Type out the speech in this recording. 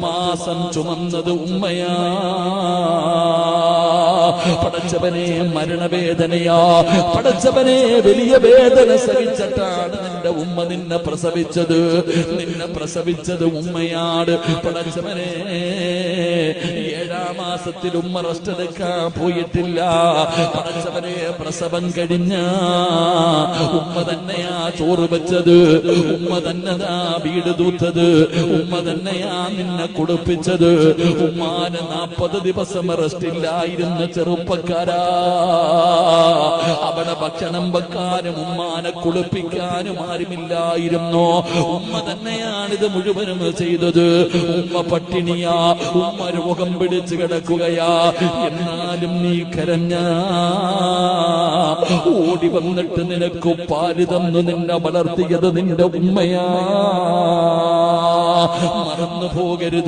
മാസം ചുമന്നത് ഉമ്മയാ. പടച്ചവനെ മരണവേദനയാ. പടച്ചവനെ വലിയ വേദന സഹിച്ചിട്ടാണ് നിന്റെ ഉമ്മ നിന്നെ പ്രസവിച്ചത് ഉമ്മയാണ്. പടച്ചവനെ 7-ാം മാസത്തിൽ ഉമ്മ റെസ്റ്റ് എടുക്കാൻ പോയിട്ടില്ല. പടച്ചവനെ പ്രസവം കഴിഞ്ഞ ഉമ്മ തന്നെയാ ചോറ് വെച്ചത്, ഉമ്മ തന്നെതാ വീട് തൂത്തത്, ഉമ്മ തന്നെയാ നിന്നെ കുളിപ്പിച്ചത്. ഉമ്മാന് 40 ദിവസം റെസ്റ്റ് ഇല്ലായിരുന്ന ചെറുപ്പക്കാരാ. അവിടെ ഭക്ഷണം വെക്കാനും ഉമ്മാനെ കുളിപ്പിക്കാനും ആരുമില്ലായിരുന്നു. ഉമ്മ തന്നെയാണിത് മുഴുവനും ചെയ്തത്. ഉമ്മ പട്ടിണിയാ, ഉമ്മ രോഗം പിടിച്ചു കിടക്കുകയാ. എന്നാലും നീ കരഞ്ഞ ഓടി വന്നിട്ട് നിനക്ക് പാല് തന്നു നിന്നെ വളർത്തിയത് നിന്റെ ഉമ്മയാ. മറന്നു പോകരുത്.